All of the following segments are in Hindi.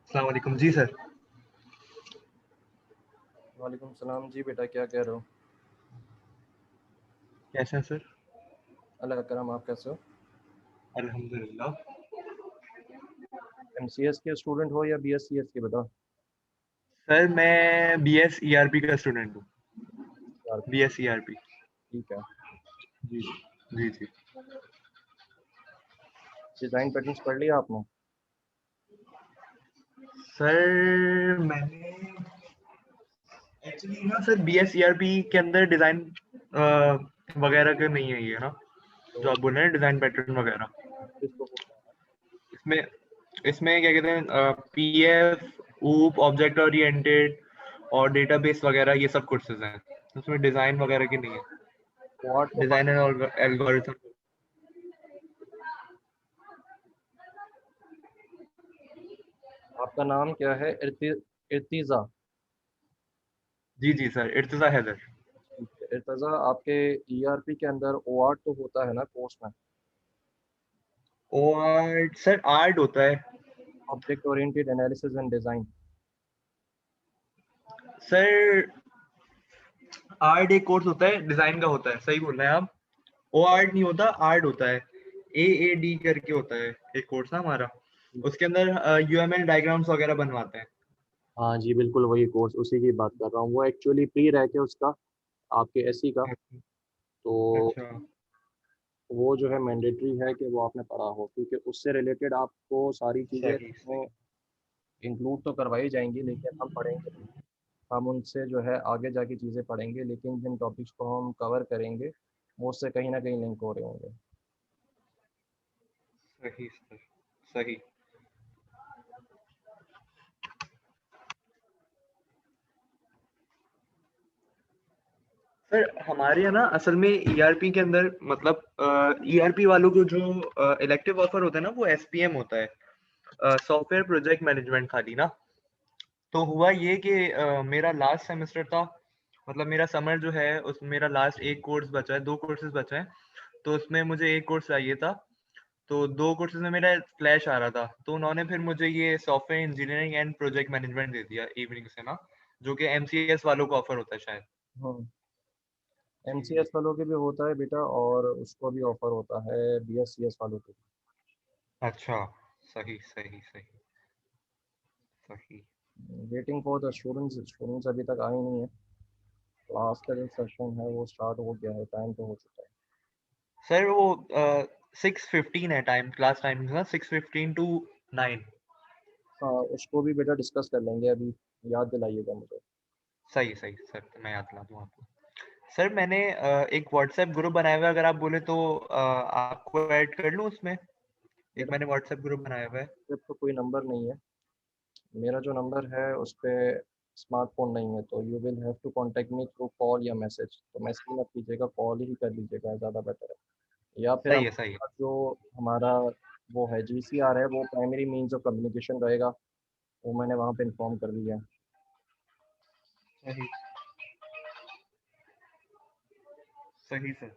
अस्सलाम वालेकुम जी सर। वालेकुम सलाम जी बेटा, क्या कह रहे हो? कैसे हैं सर? अल्लाह का करम, आप कैसे हो? अल्हम्दुलिल्लाह। एमसीएस के स्टूडेंट हो या बीएससीएस के बेटा? सर मैं बीएस ईआरपी का स्टूडेंट हूँ। यार बीएस ईआरपी। ठीक है। जी जी जी। डिज़ाइन पैटर्न्स पढ़ लिया आपने? सर मैंने एक्चुअली ना सर बीएस ईआरपी के अंदर डिजाइन वगैरह का नहीं है ये ना, जो तो आप बोल रहे हैं डिजाइन पैटर्न वगैरह। किसको बोलते हैं? इसमें इसमें क्या कहते हैं, पीएफ ऊप ऑब्जेक्ट ओरिएंटेड और डेटाबेस वगैरह ये सब कोर्सेज हैं। उसमें डिजाइन वगैरह की नहीं है। क्वाड को डिजाइन एंड एल्गोरिथम। आपका नाम क्या है? इर्तिज़ा। जी जी सर, इर्तिजा हैदर। ठीक है। इर्तिज़ा, आपके ईआरपी के अंदर ओआरट तो होता है ना कोर्स में? और सर आर्ट होता है। Object oriented analysis and design. Sir art एक कोर्स होता है, डिजाइन का होता है, सही बोल रहे हैं आप। ओ आर्ट नहीं होता, आर्ट होता है। AAD करके होता है एक कोर्स ना हमारा। उसके अंदर यूएमएल डायग्राम्स वगैरह बनवाते हैं। हाँ जी, बिल्कुल वही कोर्स, उसी की बात कर रहा हूँ। वो एक्चुअली प्री रैक है उसका, आपके एससी का। अच्छा तो अच्छा। वो जो है मैंडेटरी है कि वो आपने पढ़ा हो, क्योंकि उससे रिलेटेड आपको सारी चीज़ें सही उसमें सही। इंक्लूड तो करवाई जाएंगी, लेकिन हम पढ़ेंगे नहीं। हम उनसे जो है आगे जाके चीज़ें पढ़ेंगे, लेकिन जिन टॉपिक्स को हम कवर करेंगे वो उससे कहीं ना कहीं लिंक हो रहे होंगे। सही सर। सही। सर हमारे यहाँ ना असल में ईआरपी के अंदर मतलब ईआरपी वालों को जो इलेक्टिव ऑफर होता है ना, वो एसपीएम होता है, सॉफ्टवेयर प्रोजेक्ट मैनेजमेंट खाली ना। तो हुआ ये कि मेरा लास्ट सेमेस्टर था। मतलब मेरा समर जो है उस मेरा लास्ट एक कोर्स बचा है, दो कोर्सेज बचे हैं। तो उसमें मुझे एक कोर्स चाहिए था। तो दो कोर्सेज में मेरा क्लैश आ रहा था, तो उन्होंने फिर मुझे ये software engineering and project management दे दिया इवनिंग से ना, जो कि एमसीएस वालों को ऑफर होता है शायद। हाँ, जी। एमसीएस वालों के भी होता है बेटा, और उसको भी ऑफर होता है बीएससीएस वालों को भी। अच्छा। सही सही सही। सही। Waiting for the students. Students अभी तक आए नहीं है। क्लास का जो सेशन है वो स्टार्ट हो गया है, टाइम तो हो चुका है। सर वो 6:15 है टाइम, क्लास टाइमिंग ना 6:15 to 9। हाँ, उसको भी बेटा डिस्कस कर लेंगे अभी। याद दिलाइएगा मुझे। सही सही सर, मैं याद दिला दूँ आपको। सर मैंने एक व्हाट्सएप ग्रुप बनाया हुआ है, अगर आप बोले तो आपको ऐड कर लूँ उसमें। एक बेटा, मैंने व्हाट्सएप ग्रुप बनाया हुआ है। जब तो कोई नंबर नहीं है। मेरा जो नंबर है उस पे स्मार्टफोन नहीं है, तो you will have to contact me through call या मैसेज। तो मैसेज मत कीजिएगा, कॉल ही कर लीजिएगा, ज़्यादा बेटर है। या फिर सही है सही है। हमारा जो हमारा वो है जीसीआर है, वो प्राइमरी मीन्स ऑफ कम्युनिकेशन रहेगा। वो मैंने वहाँ पे इन्फॉर्म कर दिया है। सही। सही सर।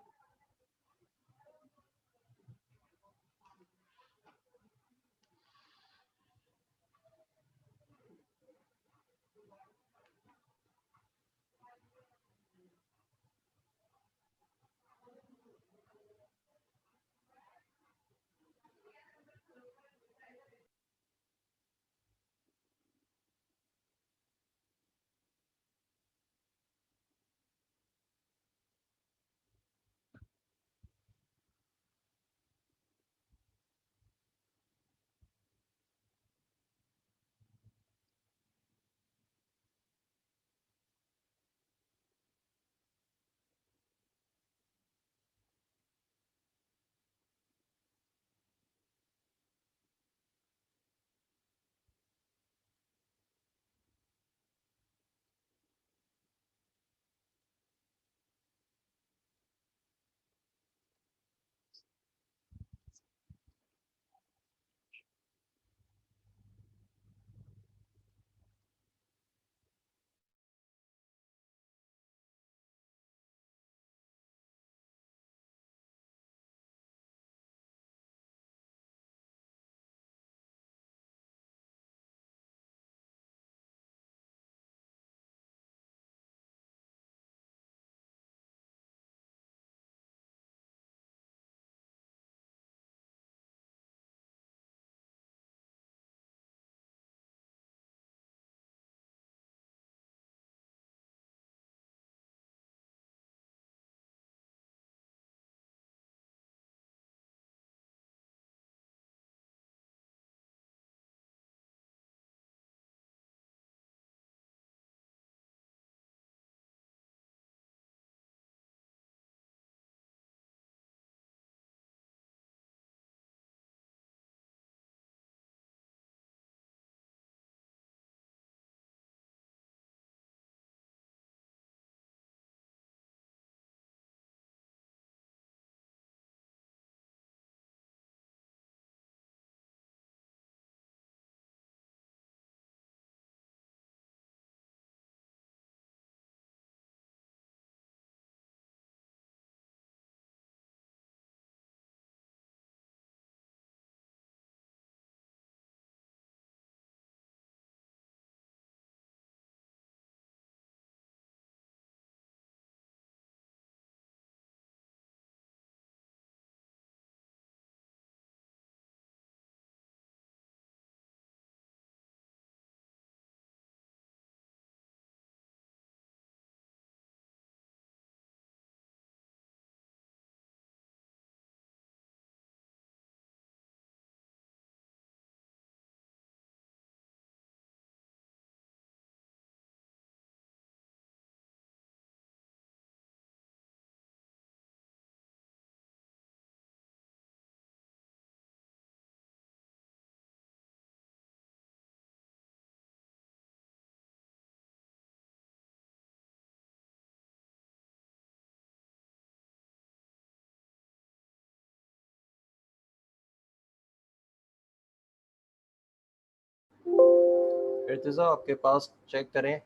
इर्तिज़ा आपके पास चेक करें,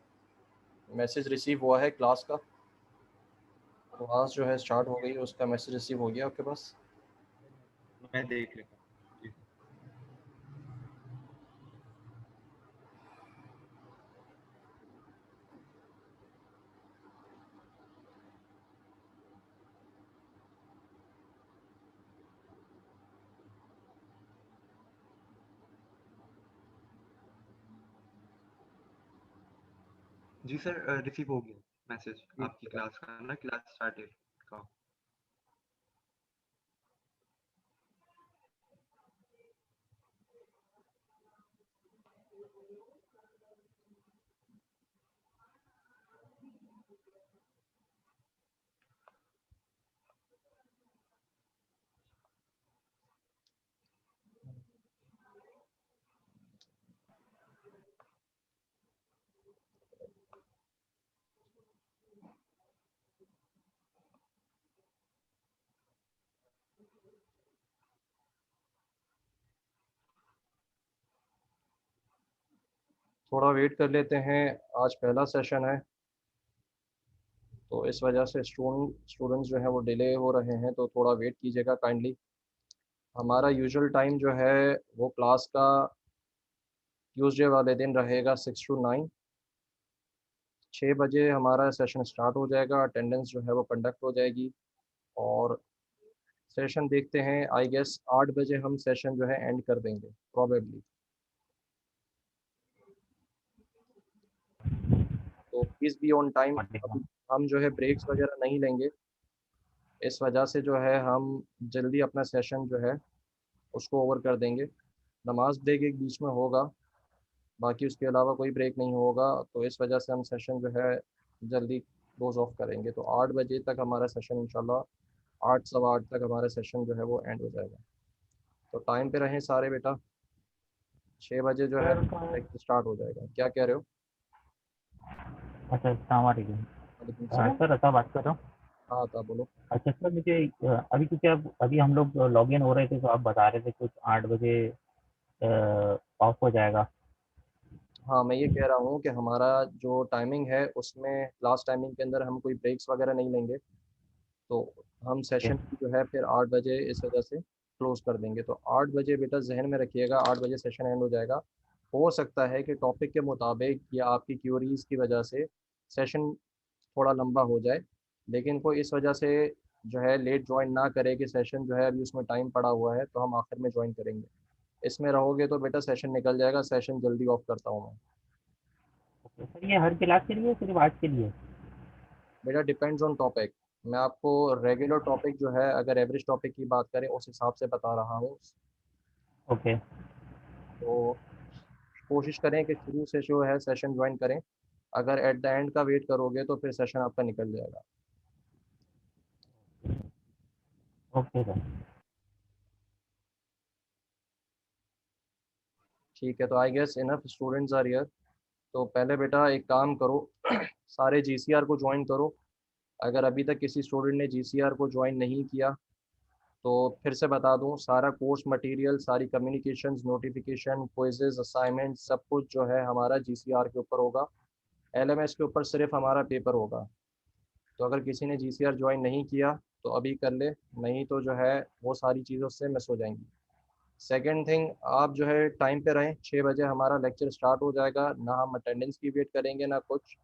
मैसेज रिसीव हुआ है क्लास का, क्लास जो है स्टार्ट हो गई, उसका मैसेज रिसीव हो गया आपके पास? मैं देख लेता हूँ जी। जी सर, रिसीव हो गया मैसेज आपकी क्लास का ना, क्लास स्टार्टेड का। थोड़ा वेट कर लेते हैं, आज पहला सेशन है तो इस वजह से स्टूडेंट्स जो हैं वो डिले हो रहे हैं, तो थोड़ा वेट कीजिएगा काइंडली। हमारा यूजुअल टाइम जो है वो क्लास का ट्यूसडे वाले दिन रहेगा 6 to 9। 6 बजे हमारा सेशन स्टार्ट हो जाएगा, अटेंडेंस जो है वो कंडक्ट हो जाएगी और सेशन देखते हैं, आई गेस 8 बजे हम सेशन जो है एंड कर देंगे प्रॉबेबली। तो प्लीज़ बी ऑन टाइम। अभी हम जो है ब्रेक्स वगैरह नहीं लेंगे, इस वजह से जो है हम जल्दी अपना सेशन जो है उसको ओवर कर देंगे। नमाज ब्रेक एक बीच में होगा, बाकी उसके अलावा कोई ब्रेक नहीं होगा, तो इस वजह से हम सेशन जो है जल्दी क्लोज ऑफ करेंगे। तो 8 बजे तक हमारा सेशन इंशाल्लाह 8 सवा 8 तक हमारा सेशन जो है वो एंड हो जाएगा। तो टाइम पे रहें सारे बेटा, 6 बजे जो है सर तो लेक्चर स्टार्ट हो जाएगा। क्या कह रहे हो? अच्छा, अस्सलाम वालेकुम। वालेकुम सलाम। सर अता बात कर रहा हूँ। हाँ था, बोलो। अच्छा सर, मुझे अभी क्योंकि अब अभी हम लोग लॉगिन हो रहे थे तो आप बता रहे थे कुछ 8 बजे ऑफ हो जाएगा। हाँ, मैं ये कह रहा हूँ कि हमारा जो टाइमिंग है उसमें क्लास टाइमिंग के अंदर हम कोई ब्रेक्स वगैरह नहीं लेंगे, तो हम ओके। सेशन जो है फिर 8 बजे इस वजह से क्लोज कर देंगे। तो 8 बजे बेटा जहन में रखिएगा, 8 बजे सेशन एंड हो जाएगा। हो सकता है कि टॉपिक के मुताबिक या आपकी क्यूरीज की वजह से सेशन थोड़ा लंबा हो जाए, लेकिन कोई इस वजह से जो है लेट ज्वाइन ना करे कि सेशन जो है अभी उसमें टाइम पड़ा हुआ है तो हम आखिर में ज्वाइन करेंगे। इसमें रहोगे तो बेटा सेशन निकल जाएगा। सेशन जल्दी ऑफ करता हूँ मैं। ओके सर, ये हर क्लास के लिए है, सिर्फ आज के लिए? बेटा डिपेंड्स ऑन टॉपिक। मैं आपको रेगुलर टॉपिक जो है, अगर एवरेज टॉपिक की बात करें उस हिसाब से बता रहा हूँ। ओके। तो कोशिश करें कि शुरू से जो है सेशन ज्वाइन करें। अगर एट द एंड का वेट करोगे तो फिर सेशन आपका निकल जाएगा। Okay sir. ठीक है, तो I guess enough students are here. तो पहले बेटा एक काम करो, सारे जीसीआर को ज्वाइन करो। अगर अभी तक किसी स्टूडेंट ने जीसीआर को ज्वाइन नहीं किया तो फिर से बता दूं, सारा कोर्स मटेरियल, सारी कम्युनिकेशंस, नोटिफिकेशन, क्विजेज, असाइनमेंट सब कुछ जो है हमारा जीसीआर के ऊपर होगा। एलएमएस के ऊपर सिर्फ हमारा पेपर होगा। तो अगर किसी ने जीसीआर ज्वाइन नहीं किया तो अभी कर ले, नहीं तो जो है वो सारी चीज़ों से मिस हो जाएंगी। सेकेंड थिंग, आप जो है टाइम पे रहें। 6 बजे हमारा लेक्चर स्टार्ट हो जाएगा, ना हम अटेंडेंस की वेट करेंगे ना कुछ।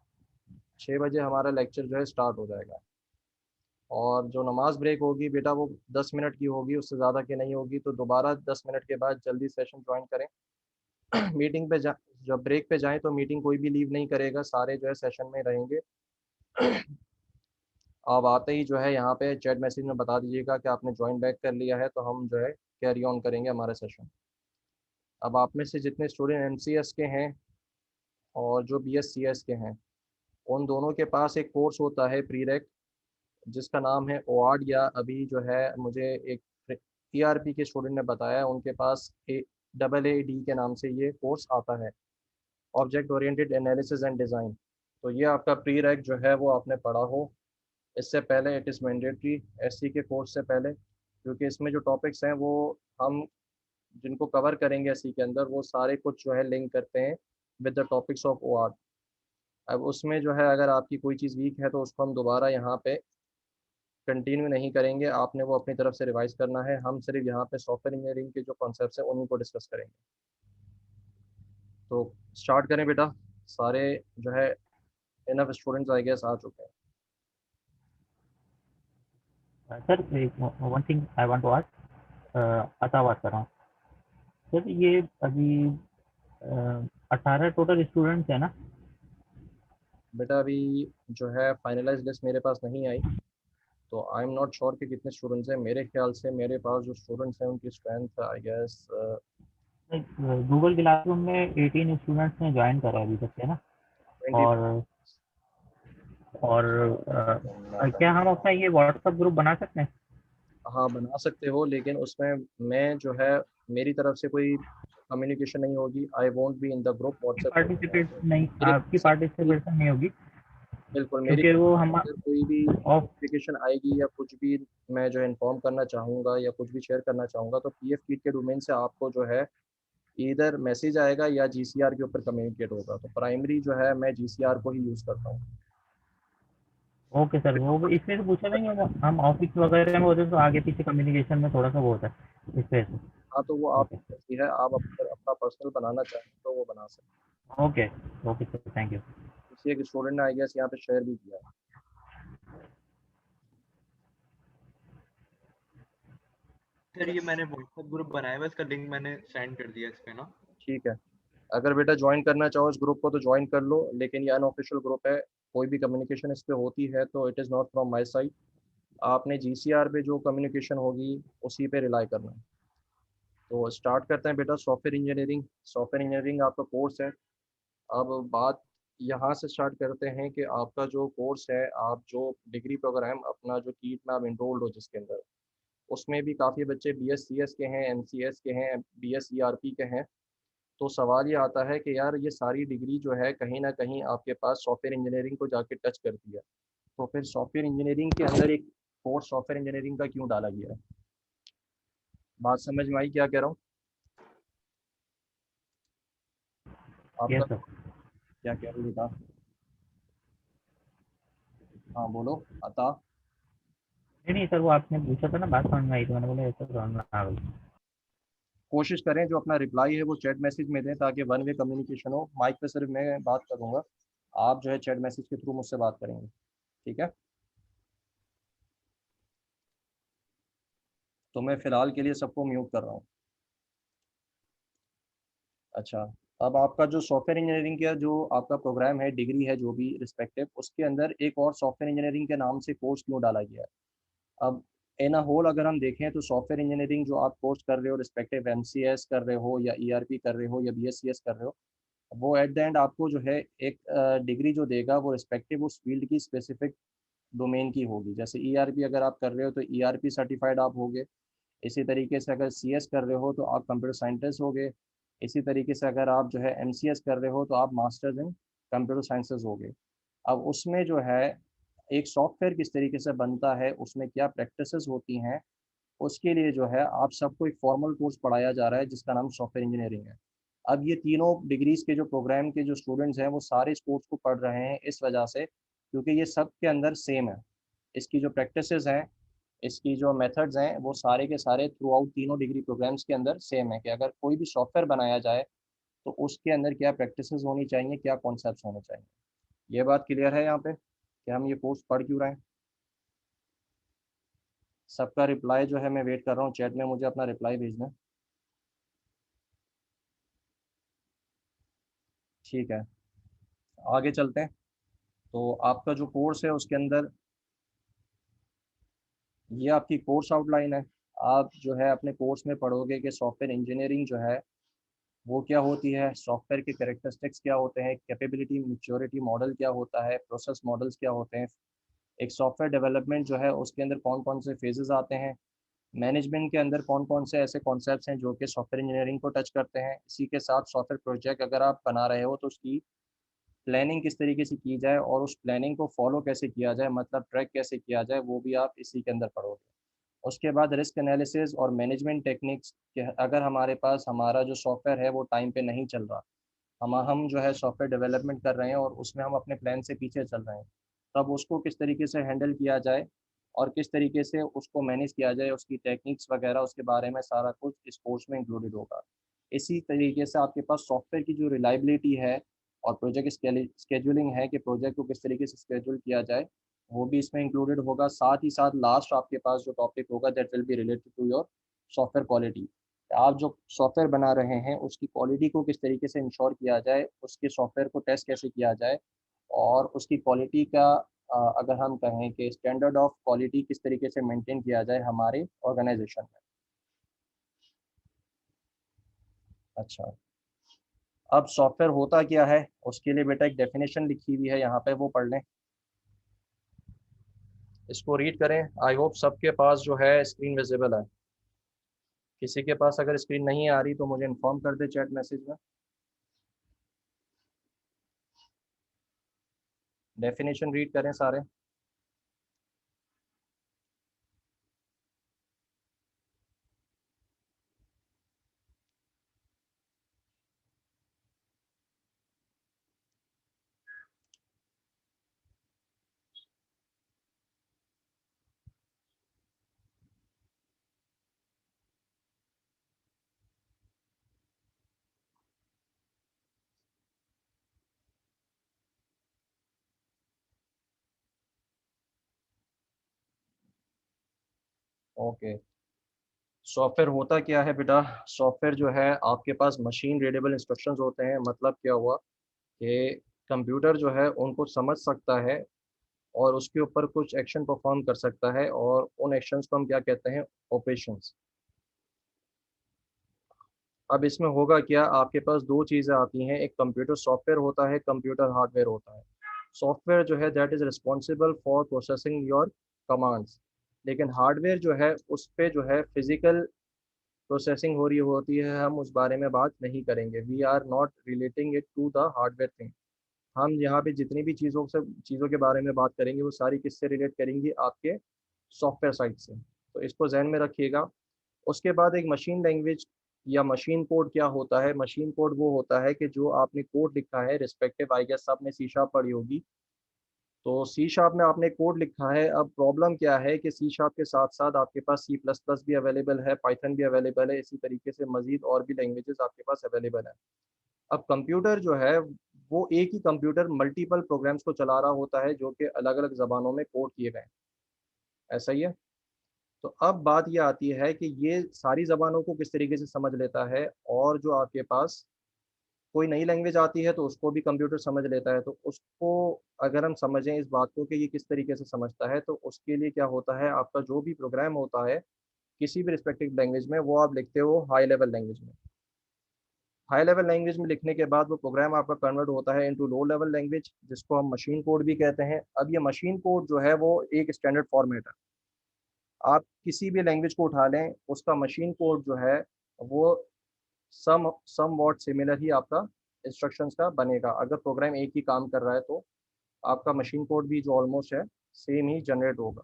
6 बजे हमारा लेक्चर जो है स्टार्ट हो जाएगा। और जो नमाज ब्रेक होगी बेटा वो 10 मिनट की होगी, उससे ज़्यादा की नहीं होगी। तो दोबारा 10 मिनट के बाद जल्दी सेशन ज्वाइन करें। मीटिंग पे जा जब ब्रेक पे जाएं तो मीटिंग कोई भी लीव नहीं करेगा, सारे जो है सेशन में रहेंगे। आप आते ही जो है यहाँ पे चैट मैसेज में बता दीजिएगा कि आपने ज्वाइन बैक कर लिया है, तो हम जो है कैरी ऑन करेंगे हमारा सेशन। अब आप में से जितने स्टूडेंट एमसीएस के हैं और जो बीएससीएस के हैं, उन दोनों के पास एक कोर्स होता है प्रीरेक, जिसका नाम है ओआरड। या अभी जो है मुझे एक टीआरपी के स्टूडेंट ने बताया, उनके पास AAAD के नाम से ये कोर्स आता है, object oriented analysis and design. तो ये आपका प्रीरेक जो है वो आपने पढ़ा हो इससे पहले, इट इज़ मैंडेटरी एससी के कोर्स से पहले, क्योंकि इसमें जो टॉपिक्स हैं वो हम जिनको कवर करेंगे एससी के अंदर वो सारे कुछ जो है लिंक करते हैं with the topics of OR। अब उसमें जो है अगर आपकी कोई चीज़ वीक है तो उसको हम दोबारा यहाँ पे कंटिन्यू नहीं करेंगे, आपने वो अपनी तरफ से रिवाइज करना है। हम सिर्फ यहाँ पे सॉफ्टवेयर इंजीनियरिंग के जो कॉन्सेप्ट्स हैं उन्हीं को डिस्कस करेंगे। तो स्टार्ट करें बेटा। सारे जो है इनफ स्टूडेंट्स आई गेस आ चुके हैं। Sir one thing I want to ask, अता बात कर रहा हूँ सर। ये अभी 18 टोटल स्टूडेंट्स है ना? बेटा अभी जो है फाइनलाइज लिस्ट मेरे पास नहीं आई, तो आई एम नॉट श्योर कि कितने स्टूडेंट्स हैं। मेरे ख्याल से मेरे पास जो स्टूडेंट्स हैं उनकी strength I guess Google classroom में 18 स्टूडेंट्स ने ज्वाइन करा अभी तक है ना? 20। और क्या हम अपना ये व्हाट्सएप ग्रुप बना सकते हैं? हाँ बना सकते हो, लेकिन उसमें मैं जो है मेरी तरफ से कोई कम्युनिकेशन नहीं होगी। I won't be in the group WhatsApp group. Participate नहीं, मेरी आपकी पार्टिसिपेशन नहीं होगी बिल्कुल मेरी क्योंकि वो हम अगर कोई भी ऑफ। नोटिफिकेशन आएगी या कुछ भी मैं जो इन्फॉर्म करना चाहूँगा या कुछ भी शेयर करना चाहूँगा तो PF फीड के डोमेन से आपको जो है इधर मैसेज आएगा या GCR के ऊपर कम्युनिकेट होगा। तो प्राइमरी जो है मैं GCR को ही यूज़ करता हूँ। ओके सर, वो इसलिए तो पूछा नहीं, हम ऑफिस वगैरह में होते हैं तो आगे पीछे कम्युनिकेशन में थोड़ा सा वो होता है इस वजह से। हाँ तो वो ओके आपकी मर्जी है, आप अगर अपना पर्सनल बनाना चाहें तो वो बना सकते okay okay sir, thank you. हैं। किसी एक स्टूडेंट ने आई गेस यहाँ पे शेयर भी किया है। सर ये मैंने व्हाट्सएप ग्रुप बनाया हुआ है, इसका लिंक मैंने सेंड कर दिया इस पे ना। ठीक है, अगर बेटा ज्वाइन करना चाहो इस ग्रुप को तो ज्वाइन कर लो, लेकिन ये अनऑफिशियल ग्रुप है, कोई भी कम्युनिकेशन इस पे होती है तो it is not from my side. आपने GCR पे जो कम्युनिकेशन होगी उसी पे रिलाई करना है। तो स्टार्ट करते हैं बेटा। सॉफ्टवेयर इंजीनियरिंग, सॉफ्टवेयर इंजीनियरिंग आपका कोर्स है। अब बात यहाँ से स्टार्ट करते हैं कि आपका जो कोर्स है, आप जो डिग्री प्रोग्राम अपना जो कीट में आप इनरोल्ड हो जिसके अंदर, उसमें भी काफ़ी बच्चे BScs के हैं, MCS के हैं, BSERP के हैं। तो सवाल ये आता है कि यार ये सारी डिग्री जो है कहीं ना कहीं आपके पास सॉफ्टवेयर इंजीनियरिंग को जाके टच करती है, तो फिर सॉफ्टवेयर इंजीनियरिंग के अंदर एक कोर्स सॉफ्टवेयर इंजीनियरिंग का क्यों डाला गया है? बात समझ में आई क्या कह रहा हूँ आपका? Yes sir. क्या कह रहे हो बेटा? हाँ बोलो अता। नहीं नहीं सर, वो आपने पूछा था ना, बात समझ में आई तो मैंने बोला ऐसा समझ में आ गई। कोशिश करें जो अपना रिप्लाई है वो चैट मैसेज में दें ताकि वन वे कम्युनिकेशन हो। माइक पे सिर्फ मैं बात करूँगा, आप जो है चैट मैसेज के थ्रू मुझसे बात करेंगे, ठीक है? तो मैं फ़िलहाल के लिए सबको म्यूट कर रहा हूँ। अच्छा, अब आपका जो सॉफ्टवेयर इंजीनियरिंग का जो आपका प्रोग्राम है, डिग्री है जो भी रिस्पेक्टिव, उसके अंदर एक और सॉफ्टवेयर इंजीनियरिंग के नाम से कोर्स क्यों डाला गया है? अब इन अ होल अगर हम देखें तो सॉफ्टवेयर इंजीनियरिंग जो आप कोर्स कर रहे हो, रिस्पेक्टिव MCS कर रहे हो या ERP कर रहे हो या BScs कर रहे हो, वो एट द एंड आपको जो है एक डिग्री जो देगा वो रिस्पेक्टिव उस फील्ड की स्पेसिफिक डोमेन की होगी। जैसे ERP अगर आप कर रहे हो तो ERP सर्टिफाइड आप होगे। इसी तरीके से अगर CS कर रहे हो तो आप कंप्यूटर साइंटिस्ट हो गए। इसी तरीके से अगर आप जो है MCS कर रहे हो तो आप मास्टर्स इन कंप्यूटर साइंसेज हो गए। अब उसमें जो है एक सॉफ्टवेयर किस तरीके से बनता है, उसमें क्या प्रैक्टिसेस होती हैं, उसके लिए जो है आप सबको एक फॉर्मल कोर्स पढ़ाया जा रहा है जिसका नाम सॉफ्टवेयर इंजीनियरिंग है। अब ये तीनों डिग्रीज के जो प्रोग्राम के जो स्टूडेंट्स हैं वो सारे इस कोर्स को पढ़ रहे हैं इस वजह से क्योंकि ये सब के अंदर सेम है। इसकी जो प्रैक्टिसेस हैं, इसकी जो मेथड्स हैं, वो सारे के सारे थ्रू आउट तीनों डिग्री प्रोग्राम्स के अंदर सेम है कि अगर कोई भी सॉफ्टवेयर बनाया जाए तो उसके अंदर क्या प्रैक्टिसेस होनी चाहिए, क्या कॉन्सेप्ट्स होने चाहिए। ये बात क्लियर है यहाँ पे कि हम ये कोर्स पढ़ क्यों रहे हैं? सबका रिप्लाई जो है मैं वेट कर रहा हूँ, चैट में मुझे अपना रिप्लाई भेजना है। ठीक है, आगे चलते हैं। तो आपका जो कोर्स है उसके अंदर ये आपकी कोर्स आउटलाइन है। आप जो है अपने कोर्स में पढ़ोगे कि सॉफ्टवेयर इंजीनियरिंग जो है वो क्या होती है, सॉफ्टवेयर के कैरेक्टरिस्टिक्स क्या होते हैं, कैपेबिलिटी मैच्योरिटी मॉडल क्या होता है, प्रोसेस मॉडल्स क्या होते हैं, एक सॉफ्टवेयर डेवलपमेंट जो है उसके अंदर कौन कौन से फेजेस आते हैं, मैनेजमेंट के अंदर कौन कौन से ऐसे कॉन्सेप्ट्स हैं जो कि सॉफ्टवेयर इंजीनियरिंग को टच करते हैं। इसी के साथ सॉफ्टवेयर प्रोजेक्ट अगर आप बना रहे हो तो उसकी प्लानिंग किस तरीके से की जाए और उस प्लानिंग को फॉलो कैसे किया जाए, मतलब ट्रैक कैसे किया जाए, वो भी आप इसी के अंदर पढ़ोगे। उसके बाद रिस्क एनालिसिस और मैनेजमेंट टेक्निक्स कि अगर हमारे पास हमारा जो सॉफ्टवेयर है वो टाइम पे नहीं चल रहा, हम जो है सॉफ्टवेयर डेवलपमेंट कर रहे हैं और उसमें हम अपने प्लान से पीछे चल रहे हैं, तब उसको किस तरीके से हैंडल किया जाए और किस तरीके से उसको मैनेज किया जाए, उसकी टेक्निक्स वगैरह उसके बारे में सारा कुछ इस कोर्स में इंक्लूडेड होगा। इसी तरीके से आपके पास सॉफ्टवेयर की जो रिलायबिलिटी है और प्रोजेक्ट स्केड्यूलिंग है कि प्रोजेक्ट को किस तरीके से स्केड्यूल किया जाए, वो भी इसमें इंक्लूडेड होगा। साथ ही साथ लास्ट आपके पास जो टॉपिक होगा that will be related to your software quality. आप जो सॉफ्टवेयर बना रहे हैं उसकी क्वालिटी को किस तरीके से इंश्योर किया जाए, उसके सॉफ्टवेयर को टेस्ट कैसे किया जाए और उसकी क्वालिटी का अगर हम कहें कि स्टैंडर्ड ऑफ क्वालिटी किस तरीके से मेंटेन किया जाए हमारे ऑर्गेनाइजेशन में। अच्छा, अब सॉफ्टवेयर होता क्या है उसके लिए बेटा एक डेफिनेशन लिखी हुई है यहाँ पे, वो पढ़ लें, इसको रीड करें। आई होप सबके पास जो है स्क्रीन विजिबल है। किसी के पास अगर स्क्रीन नहीं आ रही तो मुझे इन्फॉर्म कर दे चैट मैसेज में। डेफिनेशन रीड करें सारे। ओके, सॉफ्टवेयर होता क्या है बेटा? सॉफ्टवेयर जो है आपके पास मशीन रीडेबल इंस्ट्रक्शंस होते हैं। मतलब क्या हुआ कि कंप्यूटर जो है उनको समझ सकता है और उसके ऊपर कुछ एक्शन परफॉर्म कर सकता है और उन एक्शंस को हम क्या कहते हैं? ऑपरेशंस। अब इसमें होगा क्या, आपके पास दो चीज़ें आती हैं, एक कंप्यूटर सॉफ्टवेयर होता है, कंप्यूटर हार्डवेयर होता है। सॉफ्टवेयर जो है that is responsible for processing your commands, लेकिन हार्डवेयर जो है उस पे जो है फिजिकल प्रोसेसिंग हो रही होती है, हम उस बारे में बात नहीं करेंगे। We are not relating it to the hardware thing. हम यहाँ पे जितनी भी चीज़ों के बारे में बात करेंगे वो सारी किससे रिलेट करेंगी? आपके सॉफ्टवेयर साइड से। तो इसको जहन में रखिएगा। उसके बाद एक मशीन लैंग्वेज या मशीन कोड क्या होता है? मशीन कोड वो होता है कि जो आपने कोड लिखा है, रिस्पेक्टिव आई गेस आपने सी शार्प पढ़ी होगी, तो सी शार्प में आपने कोड लिखा है। अब प्रॉब्लम क्या है कि सी शार्प के साथ साथ आपके पास सी प्लस प्लस भी अवेलेबल है, पाइथन भी अवेलेबल है, इसी तरीके से मजीद और भी लैंग्वेजेस आपके पास अवेलेबल है। अब कंप्यूटर जो है वो एक ही कंप्यूटर मल्टीपल प्रोग्राम्स को चला रहा होता है जो कि अलग अलग ज़बानों में कोड किए गए हैं। ऐसा ही है। तो अब बात ये आती है कि ये सारी ज़बानों को किस तरीके से समझ लेता है, और जो आपके पास कोई नई लैंग्वेज आती है तो उसको भी कंप्यूटर समझ लेता है। तो उसको अगर हम समझें इस बात को कि ये किस तरीके से समझता है, तो उसके लिए क्या होता है, आपका जो भी प्रोग्राम होता है किसी भी रिस्पेक्टिव लैंग्वेज में, वो आप लिखते हो हाई लेवल लैंग्वेज में। हाई लेवल लैंग्वेज में लिखने के बाद वो प्रोग्राम आपका कन्वर्ट होता है इनटू लो लेवल लैंग्वेज, जिसको हम मशीन कोड भी कहते हैं। अब ये मशीन कोड जो है वो एक स्टैंडर्ड फॉर्मेट है। आप किसी भी लैंग्वेज को उठा लें, उसका मशीन कोड जो है वो सम वॉट सिमिलर ही आपका इंस्ट्रक्शंस का बनेगा। अगर प्रोग्राम एक ही काम कर रहा है तो आपका मशीन कोड भी जो ऑलमोस्ट है सेम ही जनरेट होगा।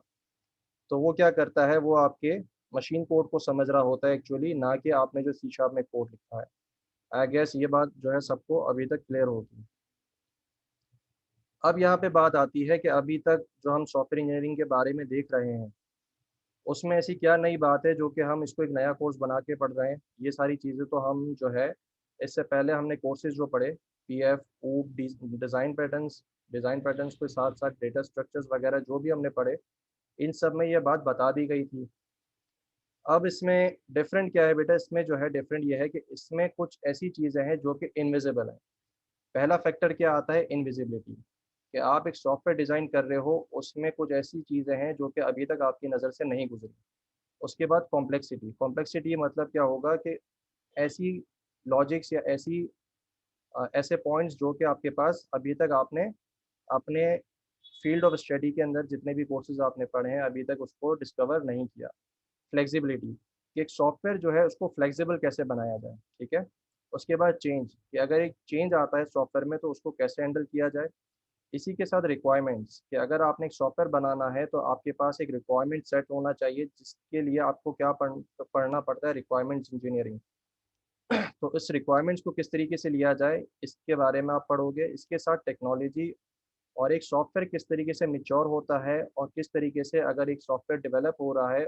तो वो क्या करता है, वो आपके मशीन कोड को समझ रहा होता है एक्चुअली, ना कि आपने जो सी शार्प में कोड लिखा है। आई गेस ये बात जो है सबको अभी तक क्लियर होगी। अब यहाँ पे बात आती है कि अभी तक जो हम सॉफ्टवेयर इंजीनियरिंग के बारे में देख रहे हैं उसमें ऐसी क्या नई बात है जो कि हम इसको एक नया कोर्स बना के पढ़ रहे हैं। ये सारी चीज़ें तो हम जो है इससे पहले हमने कोर्सेज जो पढ़े, पी एफ ऊप डिज़ाइन पैटर्न्स के साथ साथ डेटा स्ट्रक्चर्स वगैरह जो भी हमने पढ़े, इन सब में ये बात बता दी गई थी। अब इसमें डिफरेंट क्या है बेटा? इसमें जो है डिफरेंट ये है कि इसमें कुछ ऐसी चीज़ें हैं जो कि इनविजिबल हैं। पहला फैक्टर क्या आता है? इनविजिबिलिटी। कि आप एक सॉफ्टवेयर डिज़ाइन कर रहे हो, उसमें कुछ ऐसी चीज़ें हैं जो कि अभी तक आपकी नज़र से नहीं गुजरी। उसके बाद कॉम्प्लेक्सिटी। कॉम्प्लेक्सिटी मतलब क्या होगा कि ऐसी लॉजिक्स या ऐसे पॉइंट्स जो कि आपके पास अभी तक आपने अपने फील्ड ऑफ स्टडी के अंदर जितने भी कोर्सेज आपने पढ़े हैं अभी तक उसको डिस्कवर नहीं किया। फ्लेक्सिबिलिटी, कि एक सॉफ्टवेयर जो है उसको फ्लेक्सिबल कैसे बनाया जाए, ठीक है। उसके बाद चेंज, कि अगर एक चेंज आता है सॉफ्टवेयर में तो उसको कैसे हैंडल किया जाए। इसी के साथ रिक्वायरमेंट्स, कि अगर आपने एक सॉफ्टवेयर बनाना है तो आपके पास एक रिक्वायरमेंट सेट होना चाहिए, जिसके लिए आपको क्या पढ़ना पड़ता है? Requirements engineering. तो इस रिक्वायरमेंट्स को किस तरीके से लिया जाए इसके बारे में आप पढ़ोगे। इसके साथ टेक्नोलॉजी और एक सॉफ्टवेयर किस तरीके से मैच्योर होता है और किस तरीके से अगर एक सॉफ्टवेयर डेवलप हो रहा है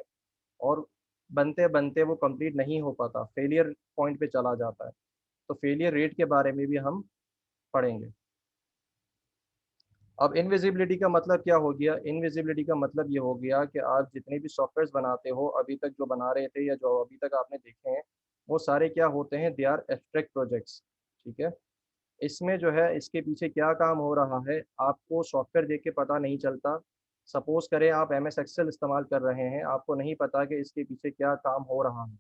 और बनते बनते वो कंप्लीट नहीं हो पाता, फेलियर पॉइंट पे चला जाता है, तो फेलियर रेट के बारे में भी हम पढ़ेंगे। अब इनविजिबिलिटी का मतलब क्या हो गया? इनविजिबिलिटी का मतलब ये हो गया कि आप जितने भी सॉफ्टवेयर्स बनाते हो, अभी तक जो बना रहे थे या जो अभी तक आपने देखे हैं, वो सारे क्या होते हैं? दे आर एब्स्ट्रैक्ट प्रोजेक्ट्स, ठीक है? इसमें जो है इसके पीछे क्या काम हो रहा है, आपको सॉफ्टवेयर देख के पता नहीं चलता। सपोज़ करें आप एमएस एक्सेल इस्तेमाल कर रहे हैं, आपको नहीं पता कि इसके पीछे क्या काम हो रहा है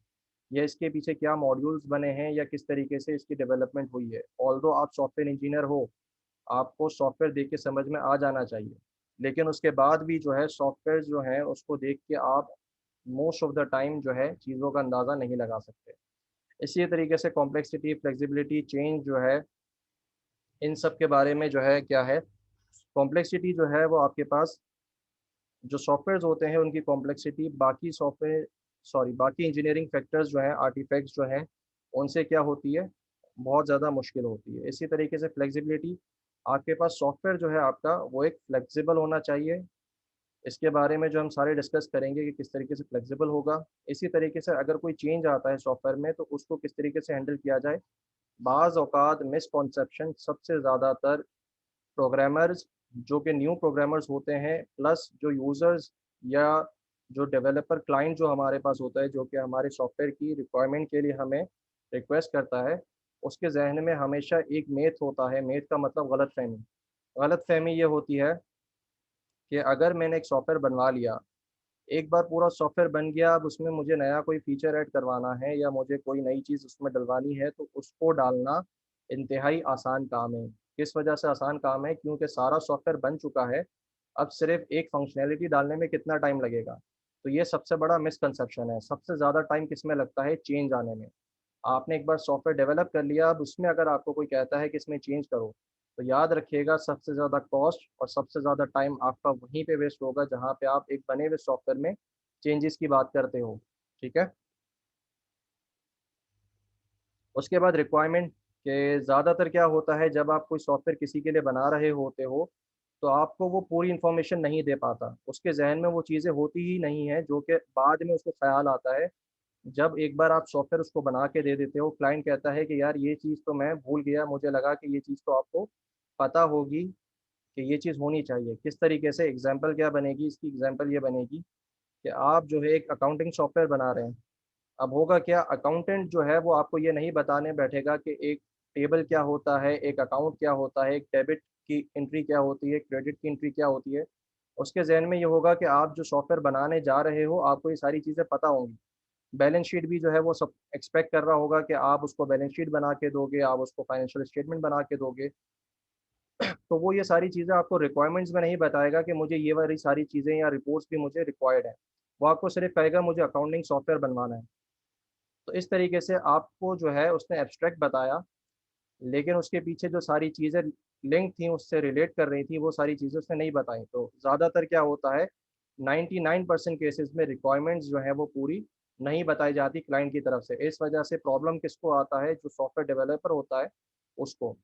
या इसके पीछे क्या मॉड्यूल्स बने हैं या किस तरीके से इसकी डेवलपमेंट हुई है। ऑल्दो आप सॉफ्टवेयर इंजीनियर हो, आपको सॉफ्टवेयर देख के समझ में आ जाना चाहिए। लेकिन उसके बाद भी जो है सॉफ्टवेयर जो है उसको देख के आप मोस्ट ऑफ द टाइम जो है चीज़ों का अंदाज़ा नहीं लगा सकते। इसी तरीके से कॉम्प्लेक्सिटी, फ्लेक्सिबिलिटी, चेंज जो है, इन सब के बारे में जो है क्या है, कॉम्प्लेक्सिटी जो है वो आपके पास जो सॉफ्टवेयर्स होते हैं उनकी कॉम्प्लेक्सिटी बाकी सॉफ्टवेयर बाकी इंजीनियरिंग फैक्टर्स जो हैं, आर्टिफैक्ट्स जो हैं, उनसे क्या होती है, बहुत ज़्यादा मुश्किल होती है। इसी तरीके से फ्लेक्सिबिलिटी, आपके पास सॉफ्टवेयर जो है आपका वो एक फ्लेक्सिबल होना चाहिए। इसके बारे में जो हम सारे डिस्कस करेंगे कि किस तरीके से फ्लेक्सिबल होगा। इसी तरीके से अगर कोई चेंज आता है सॉफ्टवेयर में तो उसको किस तरीके से हैंडल किया जाए। बाज़ औक़ात मिसकॉन्सेप्शन सबसे ज़्यादातर प्रोग्रामर्स, जो कि न्यू प्रोग्रामर्स होते हैं, प्लस जो यूज़र्स या जो डेवलपर क्लाइंट जो हमारे पास होता है, जो कि हमारे सॉफ्टवेयर की रिक्वायरमेंट के लिए हमें रिक्वेस्ट करता है, उसके ज़हन में हमेशा एक मेथ होता है। मेथ का मतलब गलतफ़हमी। गलतफ़हमी ये होती है कि अगर मैंने एक सॉफ्टवेयर बनवा लिया, एक बार पूरा सॉफ्टवेयर बन गया, अब उसमें मुझे नया कोई फ़ीचर ऐड करवाना है या मुझे कोई नई चीज़ उसमें डलवानी है, तो उसको डालना इंतहाई आसान काम है। किस वजह से आसान काम है? क्योंकि सारा सॉफ्टवेयर बन चुका है, अब सिर्फ़ एक फ़ंक्शनैलिटी डालने में कितना टाइम लगेगा। तो ये सबसे बड़ा मिसकंसेप्शन है, सबसे ज़्यादा टाइम किसमें लगता है? चेंज आने में। आपने एक बार सॉफ्टवेयर डेवलप कर लिया, अब उसमें अगर आपको कोई कहता है कि इसमें चेंज करो, तो याद रखिएगा सबसे ज़्यादा कॉस्ट और सबसे ज़्यादा टाइम आपका वहीं पे वेस्ट होगा जहाँ पे आप एक बने हुए सॉफ्टवेयर में चेंजेस की बात करते हो, ठीक है? उसके बाद रिक्वायरमेंट के ज़्यादातर क्या होता है जब आप कोई सॉफ्टवेयर किसी के लिए बना रहे होते हो, तो आपको वो पूरी इन्फॉर्मेशन नहीं दे पाता। उसके ज़हन में वो चीज़ें होती ही नहीं हैं जो कि बाद में उसको ख़्याल आता है। जब एक बार आप सॉफ्टवेयर उसको बना के दे देते हो, क्लाइंट कहता है कि यार ये चीज़ तो मैं भूल गया, मुझे लगा कि ये चीज़ तो आपको पता होगी कि ये चीज़ होनी चाहिए। किस तरीके से एग्ज़ाम्पल क्या बनेगी, इसकी एग्ज़ाम्पल ये बनेगी कि आप जो है एक अकाउंटिंग सॉफ्टवेयर बना रहे हैं। अब होगा क्या, अकाउंटेंट जो है वो आपको ये नहीं बताने बैठेगा कि एक टेबल क्या होता है, एक अकाउंट क्या होता है, एक डेबिट की एंट्री क्या होती है, क्रेडिट की एंट्री क्या होती है। उसके ज़हन में ये होगा कि आप जो सॉफ्टवेयर बनाने जा रहे हो, आपको ये सारी चीज़ें पता होंगी। बैलेंस शीट भी जो है वो सब एक्सपेक्ट कर रहा होगा कि आप उसको बैलेंस शीट बना के दोगे, आप उसको फाइनेंशियल स्टेटमेंट बना के दोगे। तो वो ये सारी चीज़ें आपको रिक्वायरमेंट्स में नहीं बताएगा कि मुझे ये वाली सारी चीज़ें या रिपोर्ट्स भी मुझे रिक्वायर्ड है। वो आपको सिर्फ़ कहेगा मुझे अकाउंटिंग सॉफ्टवेयर बनवाना है। तो इस तरीके से आपको जो है उसने एब्स्ट्रैक्ट बताया, लेकिन उसके पीछे जो सारी चीज़ें लिंक थी, उससे रिलेट कर रही थी, वो सारी चीज़ें उसने नहीं बताई। तो ज़्यादातर क्या होता है, 99% केसेज़ में रिक्वायरमेंट्स जो हैं वो पूरी नहीं बताई जाती क्लाइंट की तरफ से। इस वजह से प्रॉब्लम किसको आता है? जो सॉफ्टवेयर डेवलपर होता है, उसको।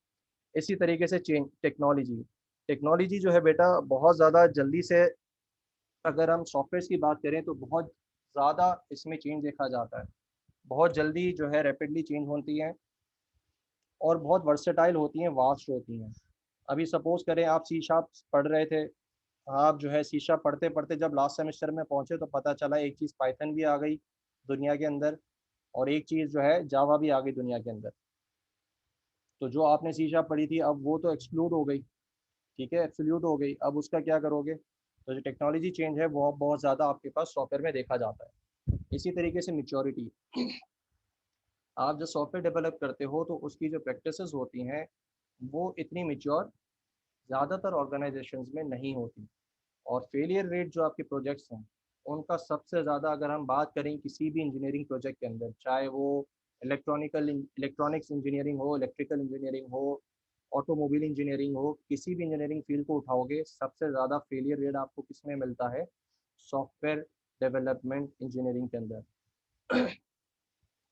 इसी तरीके से चेंज टेक्नोलॉजी। टेक्नोलॉजी जो है बेटा बहुत ज़्यादा जल्दी से, अगर हम सॉफ्टवेयर्स की बात करें तो बहुत ज़्यादा इसमें चेंज देखा जाता है। बहुत जल्दी जो है रैपिडली चेंज होती हैं और बहुत वर्सेटाइल होती हैं, वास्ट होती हैं। अभी सपोज़ करें आप सी शार्प पढ़ रहे थे, आप जो है सी शार्प पढ़ते-पढ़ते जब लास्ट सेमेस्टर में पहुँचे तो पता चला एक चीज़ पाइथन भी आ गई दुनिया के अंदर और एक चीज़ जो है जावा भी आ गई दुनिया के अंदर। तो जो आपने सी शार्प पढ़ी थी अब वो तो एक्सक्लूड हो गई, ठीक है? एब्सोल्यूट हो गई, अब उसका क्या करोगे? तो जो टेक्नोलॉजी चेंज है वो बहुत ज़्यादा आपके पास सॉफ्टवेयर में देखा जाता है। इसी तरीके से मैच्योरिटी, आप जो सॉफ्टवेयर डेवलप करते हो तो उसकी जो प्रैक्टिसेस होती हैं वो इतनी मैच्योर ज़्यादातर ऑर्गेनाइजेशंस में नहीं होती। और फेलियर रेट जो आपके प्रोजेक्ट्स हैं उनका सबसे ज़्यादा, अगर हम बात करें किसी भी इंजीनियरिंग प्रोजेक्ट के अंदर, चाहे वो इलेक्ट्रॉनिक्स इंजीनियरिंग हो, इलेक्ट्रिकल इंजीनियरिंग हो, ऑटोमोबाइल इंजीनियरिंग हो, किसी भी इंजीनियरिंग फील्ड को उठाओगे सबसे ज़्यादा फेलियर रेट आपको किस में मिलता है? सॉफ्टवेयर डेवलपमेंट इंजीनियरिंग के अंदर।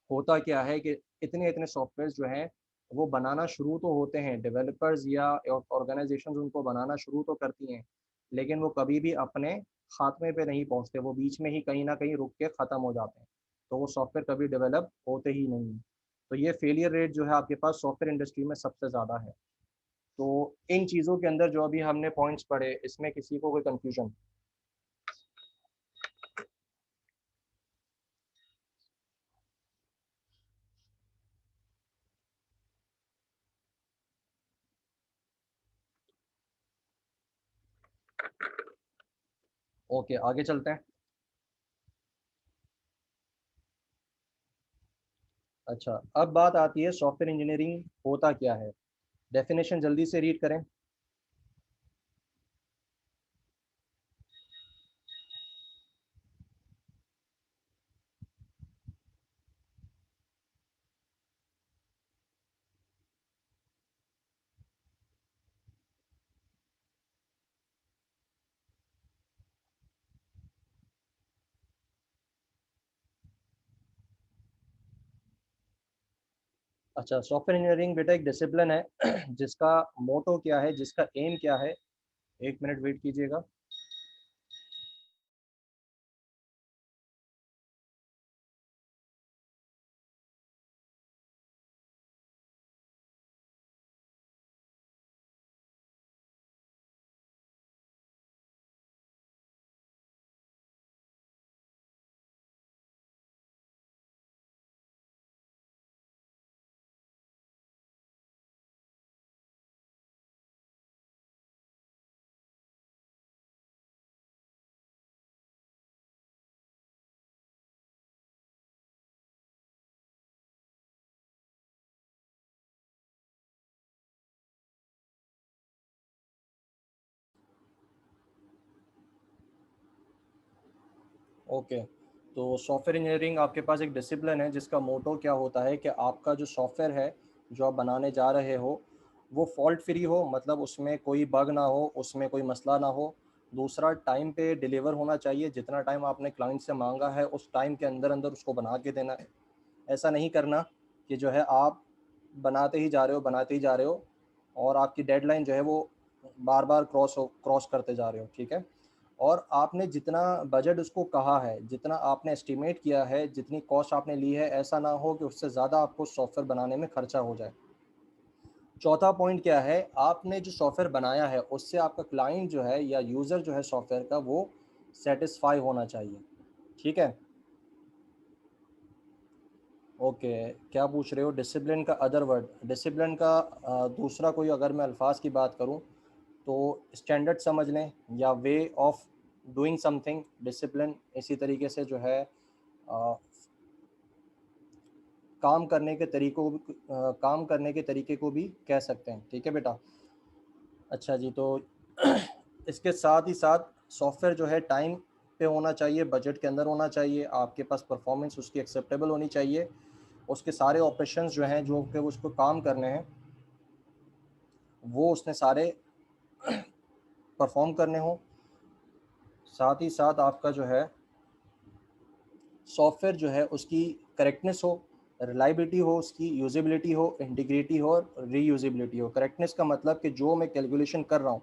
होता क्या है कि इतने इतने सॉफ्टवेयर जो हैं वो बनाना शुरू तो होते हैं, डेवलपर्स या ऑर्गेनाइजेशंस उनको बनाना शुरू तो करती हैं, लेकिन वो कभी भी अपने खात्मे पे नहीं पहुंचते, वो बीच में ही कहीं ना कहीं रुक के ख़त्म हो जाते हैं, तो वो सॉफ्टवेयर कभी डेवलप होते ही नहीं हैं। तो ये फेलियर रेट जो है आपके पास सॉफ्टवेयर इंडस्ट्री में सबसे ज़्यादा है। तो इन चीज़ों के अंदर जो अभी हमने पॉइंट्स पढ़े, इसमें किसी को कोई कंफ्यूजन? ओके, आगे चलते हैं। अच्छा, अब बात आती है सॉफ्टवेयर इंजीनियरिंग होता क्या है। डेफिनेशन जल्दी से रीड करें। अच्छा, सॉफ्टवेयर इंजीनियरिंग बेटा एक डिसिप्लिन है जिसका मोटो क्या है, जिसका एम क्या है। एक मिनट वेट कीजिएगा। ओके, तो सॉफ्टवेयर इंजीनियरिंग आपके पास एक डिसिप्लिन है जिसका मोटो क्या होता है कि आपका जो सॉफ्टवेयर है जो आप बनाने जा रहे हो वो फॉल्ट फ्री हो, मतलब उसमें कोई बग ना हो, उसमें कोई मसला ना हो। दूसरा, टाइम पे डिलीवर होना चाहिए, जितना टाइम आपने क्लाइंट से मांगा है उस टाइम के अंदर अंदर उसको बना के देना है। ऐसा नहीं करना कि जो है आप बनाते ही जा रहे हो, बनाते ही जा रहे हो और आपकी डेडलाइन जो है वो बार बार क्रॉस करते जा रहे हो, ठीक है। और आपने जितना बजट उसको कहा है, जितना आपने एस्टिमेट किया है, जितनी कॉस्ट आपने ली है, ऐसा ना हो कि उससे ज़्यादा आपको सॉफ्टवेयर बनाने में खर्चा हो जाए। चौथा पॉइंट क्या है, आपने जो सॉफ्टवेयर बनाया है उससे आपका क्लाइंट जो है या यूज़र जो है सॉफ्टवेयर का वो सेटिस्फाई होना चाहिए, ठीक है। ओके, क्या पूछ रहे हो? डिसिप्लिन का अदर वर्ड, डिसिप्लिन का दूसरा कोई अगर मैं अल्फाज की बात करूं तो स्टैंडर्ड समझ लें या way of doing something. Discipline इसी तरीके से जो है काम करने के तरीकों काम करने के तरीके को भी कह सकते हैं, ठीक है बेटा। अच्छा जी, तो इसके साथ ही साथ सॉफ्टवेयर जो है टाइम पे होना चाहिए, बजट के अंदर होना चाहिए, आपके पास परफॉर्मेंस उसकी एक्सेप्टेबल होनी चाहिए, उसके सारे ऑपरेशंस जो हैं जो कि उसको काम करने हैं वो उसने सारे परफॉर्म करने हों। साथ ही साथ आपका जो है सॉफ्टवेयर जो है उसकी करेक्टनेस हो, रिलायबिलिटी हो, उसकी यूजेबिलिटी हो, इंटीग्रिटी हो और रीयूजेबिलिटी हो। करेक्टनेस का मतलब कि जो मैं कैलकुलेशन कर रहा हूँ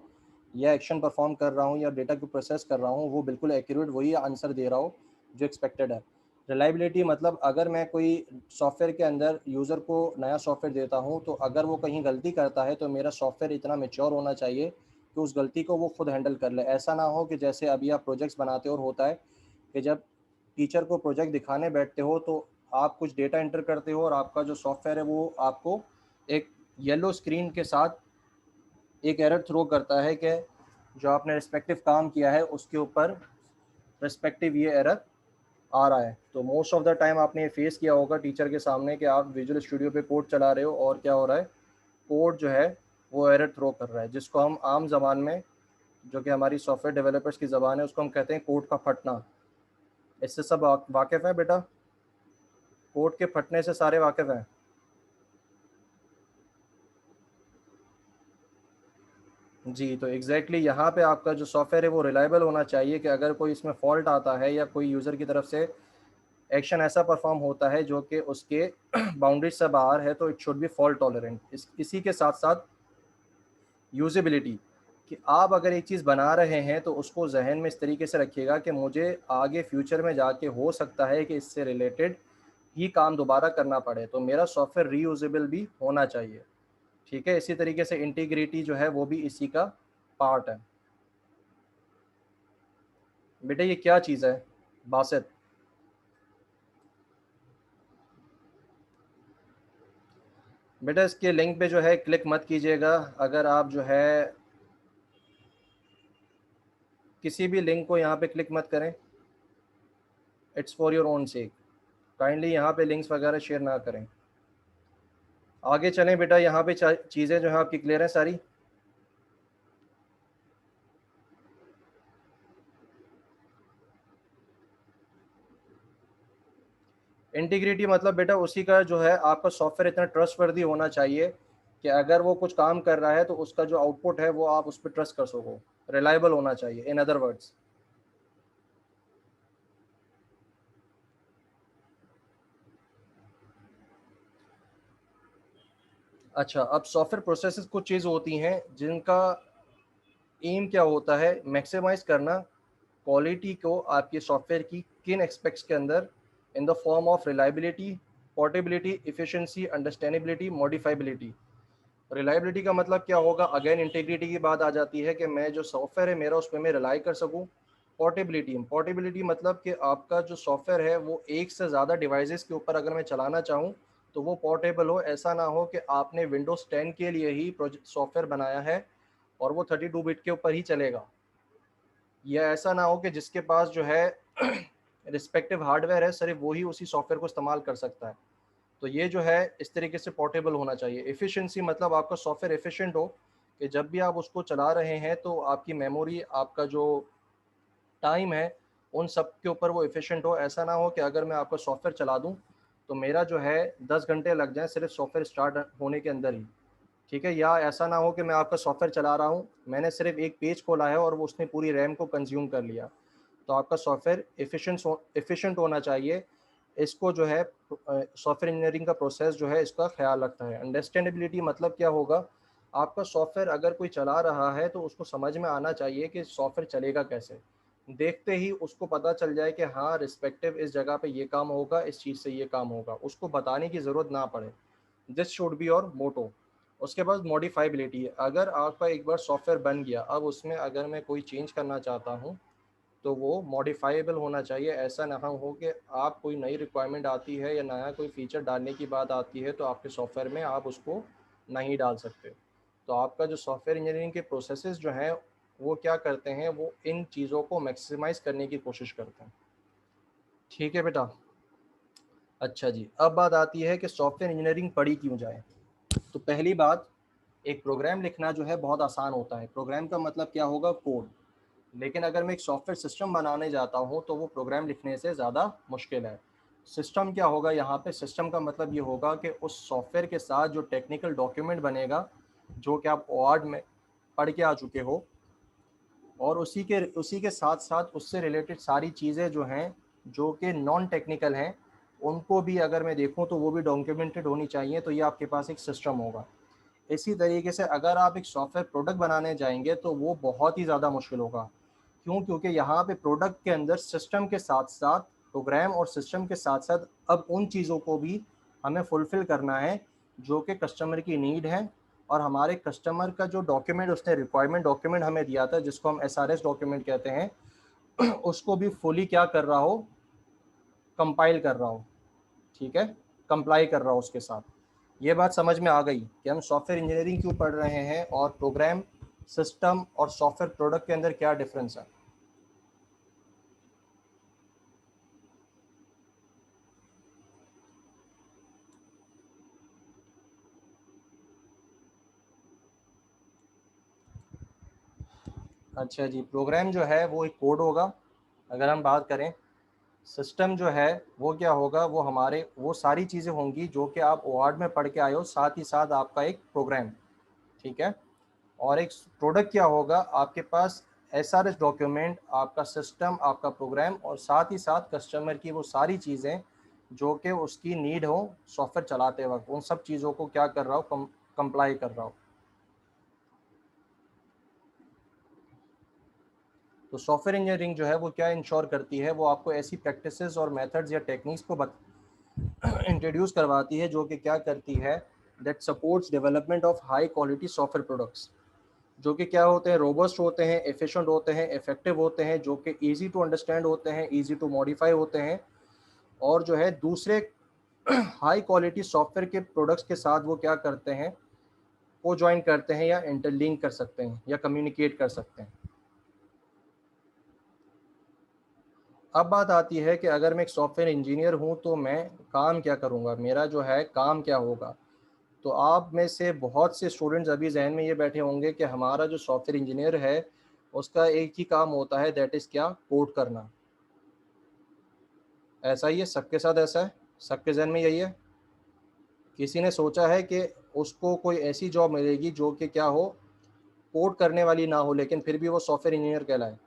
या एक्शन परफॉर्म कर रहा हूँ या डेटा को प्रोसेस कर रहा हूँ वो बिल्कुल एक्यूरेट वही आंसर दे रहा हो जो एक्सपेक्टेड है। रिलायबिलिटी मतलब अगर मैं कोई सॉफ्टवेयर के अंदर यूज़र को नया सॉफ्टवेयर देता हूँ तो अगर वो कहीं गलती करता है तो मेरा सॉफ्टवेयर इतना मेच्योर होना चाहिए कि उस गलती को वो खुद हैंडल कर ले। ऐसा ना हो कि जैसे अभी आप प्रोजेक्ट्स बनाते हो और होता है कि जब टीचर को प्रोजेक्ट दिखाने बैठते हो तो आप कुछ डेटा एंटर करते हो और आपका जो सॉफ्टवेयर है वो आपको एक येलो स्क्रीन के साथ एक एरर थ्रो करता है कि जो आपने रिस्पेक्टिव काम किया है उसके ऊपर रिस्पेक्टिव ये एरर आ रहा है। तो मोस्ट ऑफ द टाइम आपने ये फेस किया होगा टीचर के सामने कि आप विजुअल स्टूडियो पे कोड चला रहे हो और क्या हो रहा है, कोड जो है वो एरर थ्रो कर रहा है, जिसको हम आम जबान में, जो कि हमारी सॉफ्टवेयर डेवलपर्स की ज़बान है, उसको हम कहते हैं कोड का फटना। इससे सब वाकिफ़ है बेटा? कोड के फटने से सारे वाकिफ़ हैं? जी, तो एग्जैक्टली यहाँ पे आपका जो सॉफ्टवेयर है वो रिलायबल होना चाहिए कि अगर कोई इसमें फॉल्ट आता है या कोई यूज़र की तरफ से एक्शन ऐसा परफॉर्म होता है जो कि उसके बाउंड्रीज से बाहर है, तो it should be fault tolerant. इसी के साथ साथ यूजेबिलिटी, कि आप अगर एक चीज़ बना रहे हैं तो उसको जहन में इस तरीके से रखिएगा कि मुझे आगे फ्यूचर में जाके हो सकता है कि इससे रिलेटेड ही काम दोबारा करना पड़े, तो मेरा सॉफ्टवेयर रीयूजेबल भी होना चाहिए। ठीक है, इसी तरीके से इंटीग्रिटी जो है वो भी इसी का पार्ट है। बेटा ये क्या चीज़ है बासित? बेटा इसके लिंक पे जो है क्लिक मत कीजिएगा। अगर आप जो है किसी भी लिंक को यहाँ पे क्लिक मत करें, it's for your own sec. Kindly यहाँ पे लिंक्स वगैरह शेयर ना करें। आगे चलें बेटा, यहाँ पे चीज़ें जो है आपकी क्लियर है सारी? इंटीग्रिटी मतलब बेटा उसी का जो है आपका सॉफ्टवेयर इतना ट्रस्टवर्दी होना चाहिए कि अगर वो कुछ काम कर रहा है तो उसका जो आउटपुट है वो आप उस पर ट्रस्ट कर सको, रिलायबल होना चाहिए इन अदर वर्ड्स। अच्छा, अब सॉफ्टवेयर प्रोसेसेस कुछ चीज़ होती हैं जिनका एम क्या होता है, मैक्सिमाइज करना क्वालिटी को आपके सॉफ्टवेयर की किन एस्पेक्ट्स के अंदर, in the form of reliability, portability, efficiency, understandability, modifiability. Reliability का मतलब क्या होगा, अगेन इंटीग्रिटी की बात आ जाती है कि मैं जो सॉफ्टवेयर है मेरा उस पर मैं रिलाई कर सकूं। पोर्टेबिलिटी मतलब कि आपका जो सॉफ्टवेयर है वो एक से ज़्यादा डिवाइसेस के ऊपर अगर मैं चलाना चाहूँ तो वो पोर्टेबल हो। ऐसा ना हो कि आपने विंडोज़ 10 के लिए ही सॉफ्टवेयर बनाया है और वो 32 बिट के ऊपर ही चलेगा, या ऐसा ना हो कि जिसके पास जो है रिस्पेक्टिव हार्डवेयर है सिर्फ वही उसी सॉफ्टवेयर को इस्तेमाल कर सकता है। तो ये जो है इस तरीके से पोर्टेबल होना चाहिए। एफिशिएंसी मतलब आपका सॉफ्टवेयर एफिशिएंट हो, कि जब भी आप उसको चला रहे हैं तो आपकी मेमोरी, आपका जो टाइम है, उन सब के ऊपर वो एफिशिएंट हो। ऐसा ना हो कि अगर मैं आपका सॉफ्टवेयर चला दूं तो मेरा जो है 10 घंटे लग जाए सिर्फ सॉफ्टवेयर स्टार्ट होने के अंदर ही। ठीक है, या ऐसा ना हो कि मैं आपका सॉफ्टवेयर चला रहा हूँ, मैंने सिर्फ एक पेज खोला है और वो उसने पूरी रैम को कंज्यूम कर लिया। तो आपका सॉफ्टवेयर एफिशिएंट होना चाहिए। इसको जो है सॉफ्टवेयर इंजीनियरिंग का प्रोसेस जो है इसका ख्याल रखता है। अंडरस्टैंडेबिलिटी मतलब क्या होगा, आपका सॉफ्टवेयर अगर कोई चला रहा है तो उसको समझ में आना चाहिए कि सॉफ्टवेयर चलेगा कैसे। देखते ही उसको पता चल जाए कि हाँ रिस्पेक्टिव इस जगह पे ये काम होगा, इस चीज़ से ये काम होगा, उसको बताने की ज़रूरत ना पड़े। दिस शुड बी योर मोटो। उसके बाद मॉडिफाइबिलिटी है, अगर आपका एक बार सॉफ्टवेयर बन गया, अब उसमें अगर मैं कोई चेंज करना चाहता हूँ तो वो मॉडिफाइबल होना चाहिए। ऐसा ना हो कि आप कोई नई रिक्वायरमेंट आती है या नया कोई फीचर डालने की बात आती है तो आपके सॉफ्टवेयर में आप उसको नहीं डाल सकते। तो आपका जो सॉफ्टवेयर इंजीनियरिंग के प्रोसेसेस जो हैं वो क्या करते हैं, वो इन चीज़ों को मैक्सिमाइज करने की कोशिश करते हैं। ठीक है बेटा। अच्छा जी, अब बात आती है कि सॉफ्टवेयर इंजीनियरिंग पढ़ी क्यों जाए। तो पहली बात, एक प्रोग्राम लिखना जो है बहुत आसान होता है। प्रोग्राम का मतलब क्या होगा, कोड। लेकिन अगर मैं एक सॉफ्टवेयर सिस्टम बनाने जाता हूँ तो वो प्रोग्राम लिखने से ज़्यादा मुश्किल है। सिस्टम क्या होगा यहाँ पे, सिस्टम का मतलब ये होगा कि उस सॉफ्टवेयर के साथ जो टेक्निकल डॉक्यूमेंट बनेगा, जो कि आप OOAD में पढ़ के आ चुके हो, और उसी के साथ साथ उससे रिलेटेड सारी चीज़ें जो हैं जो कि नॉन टेक्निकल हैं, उनको भी अगर मैं देखूँ तो वो भी डॉक्यूमेंटेड होनी चाहिए। तो ये आपके पास एक सिस्टम होगा। इसी तरीके से अगर आप एक सॉफ्टवेयर प्रोडक्ट बनाने जाएंगे तो वो बहुत ही ज़्यादा मुश्किल होगा। क्यों? क्योंकि यहाँ पे प्रोडक्ट के अंदर सिस्टम के साथ साथ, प्रोग्राम और सिस्टम के साथ साथ अब उन चीज़ों को भी हमें फुलफ़िल करना है जो कि कस्टमर की नीड है। और हमारे कस्टमर का जो डॉक्यूमेंट उसने रिक्वायरमेंट डॉक्यूमेंट हमें दिया था, जिसको हम SRS डॉक्यूमेंट कहते हैं, उसको भी फुली क्या कर रहा हो, कंपाइल कर रहा हो। ठीक है, कंप्लाई कर रहा हो उसके साथ। ये बात समझ में आ गई कि हम सॉफ्टवेयर इंजीनियरिंग क्यों पढ़ रहे हैं और प्रोग्राम, सिस्टम और सॉफ्टवेयर प्रोडक्ट के अंदर क्या डिफरेंस है। अच्छा जी, प्रोग्राम जो है वो एक कोड होगा। अगर हम बात करें, सिस्टम जो है वो क्या होगा, वो हमारे वो सारी चीज़ें होंगी जो कि आप OOAD में पढ़ के आए हो, साथ ही साथ आपका एक प्रोग्राम। ठीक है, और एक प्रोडक्ट क्या होगा, आपके पास SRS डॉक्यूमेंट, आपका सिस्टम, आपका प्रोग्राम, और साथ ही साथ कस्टमर की वो सारी चीज़ें जो कि उसकी नीड हो सॉफ्टवेयर चलाते वक्त, उन सब चीज़ों को क्या कर रहा हो, कंप्लाई कर रहा हो। तो सॉफ्टवेयर इंजीनियरिंग जो है वो क्या इंश्योर करती है, वो आपको ऐसी प्रैक्टिसेस और मेथड्स या टेक्निक्स को इंट्रोड्यूस करवाती है जो कि क्या करती है, that supports development of high quality software products, जो कि क्या होते हैं, रोबस्ट होते हैं, एफिशिएंट होते हैं, इफेक्टिव होते हैं, जो कि इजी टू अंडरस्टैंड होते हैं, इजी टू मॉडिफाई होते हैं, और जो है दूसरे हाई क्वालिटी सॉफ्टवेयर के प्रोडक्ट्स के साथ वो क्या करते हैं, को ज्वाइन करते हैं या इंटरलिंक कर सकते हैं या कम्युनिकेट कर सकते हैं। अब बात आती है कि अगर मैं एक सॉफ्टवेयर इंजीनियर हूं तो मैं काम क्या करूंगा, मेरा जो है काम क्या होगा। तो आप में से बहुत से स्टूडेंट्स अभी जहन में ये बैठे होंगे कि हमारा जो सॉफ्टवेयर इंजीनियर है उसका एक ही काम होता है, दैट इज़ क्या, कोड करना। ऐसा ही है, सबके साथ ऐसा है, सबके जहन में यही है। किसी ने सोचा है कि उसको कोई ऐसी जॉब मिलेगी जो कि क्या हो, कोड करने वाली ना हो, लेकिन फिर भी वो सॉफ्टवेयर इंजीनियर कहलाए।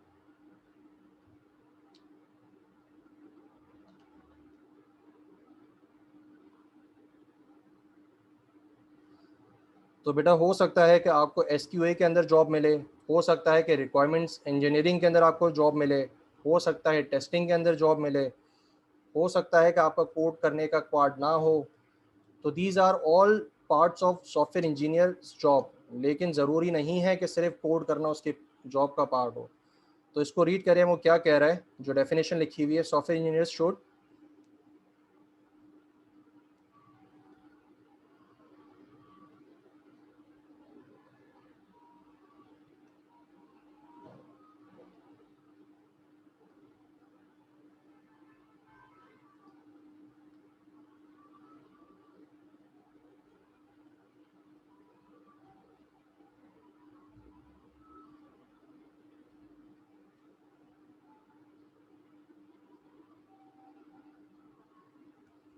तो बेटा हो सकता है कि आपको एसक्यूए के अंदर जॉब मिले, हो सकता है कि रिक्वायरमेंट्स इंजीनियरिंग के अंदर आपको जॉब मिले, हो सकता है टेस्टिंग के अंदर जॉब मिले, हो सकता है कि आपका कोड करने का पार्ट ना हो। तो these are all parts of software engineer job, लेकिन ज़रूरी नहीं है कि सिर्फ कोड करना उसके जॉब का पार्ट हो। तो इसको रीड करें, वो क्या कह रहा है, जो डेफिनेशन लिखी हुई है, सॉफ्टवेयर इंजीनियर शुड,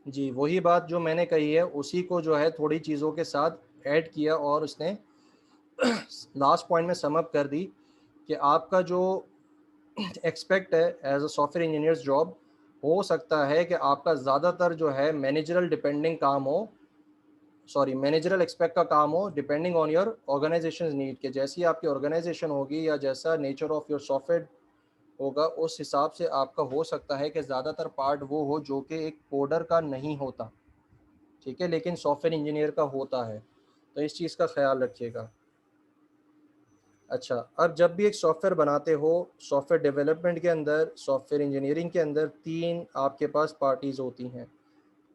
जी वही बात जो मैंने कही है उसी को जो है थोड़ी चीज़ों के साथ ऐड किया और उसने लास्ट पॉइंट में सम अप कर दी कि आपका जो एक्सपेक्ट है as a software engineers job, हो सकता है कि आपका ज़्यादातर जो है मैनेजरल डिपेंडिंग काम हो, सॉरी मैनेजरल एक्सपेक्ट का काम हो, depending on your organisation need के, जैसी आपकी ऑर्गेनाइजेशन होगी या जैसा नेचर ऑफ योर सॉफ्टवेयर होगा, उस हिसाब से आपका हो सकता है कि ज़्यादातर पार्ट वो हो जो कि एक कोडर का नहीं होता, ठीक है, लेकिन सॉफ्टवेयर इंजीनियर का होता है। तो इस चीज़ का ख्याल रखिएगा। अच्छा, अब जब भी एक सॉफ्टवेयर बनाते हो, सॉफ्टवेयर डेवलपमेंट के अंदर, सॉफ्टवेयर इंजीनियरिंग के अंदर तीन आपके पास पार्टीज़ होती हैं।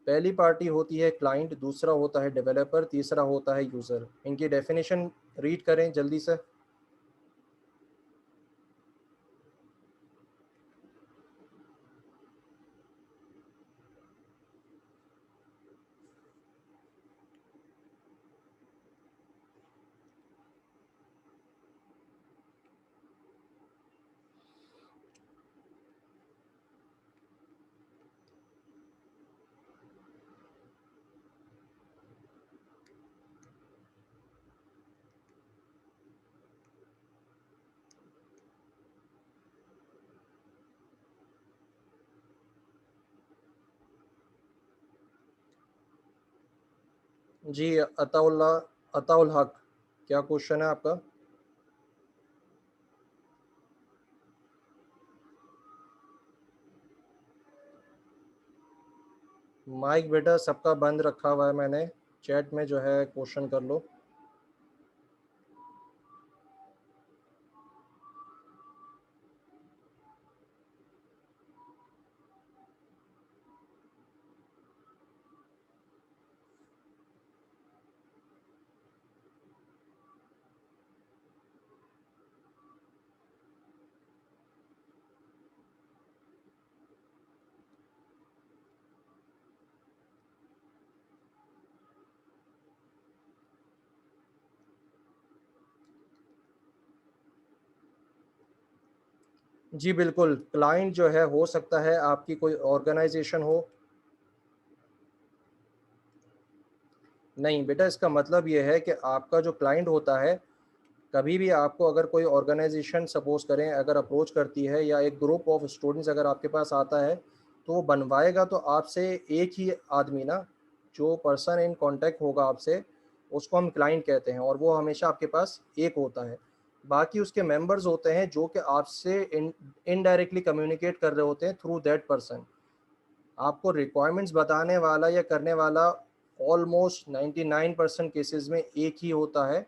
पहली पार्टी होती है क्लाइंट, दूसरा होता है डेवलपर, तीसरा होता है यूज़र। इनकी डेफिनेशन रीड करें जल्दी से। जी अताउल हक, क्या क्वेश्चन है आपका? माइक बेटा सबका बंद रखा हुआ है मैंने, चैट में जो है क्वेश्चन कर लो। जी बिल्कुल, क्लाइंट जो है हो सकता है आपकी कोई ऑर्गेनाइजेशन हो। नहीं बेटा, इसका मतलब ये है कि आपका जो क्लाइंट होता है, कभी भी आपको अगर कोई ऑर्गेनाइजेशन सपोज करें अगर अप्रोच करती है, या एक ग्रुप ऑफ स्टूडेंट्स अगर आपके पास आता है तो वो बनवाएगा तो आपसे एक ही आदमी ना, जो पर्सन इन कांटेक्ट होगा आपसे, उसको हम क्लाइंट कहते हैं, और वो हमेशा आपके पास एक होता है। बाकी उसके मेंबर्स होते हैं जो कि आपसे इनडायरेक्टली कम्युनिकेट कर रहे होते हैं थ्रू दैट पर्सन। आपको रिक्वायरमेंट्स बताने वाला या करने वाला ऑलमोस्ट 99% केसेस में एक ही होता है,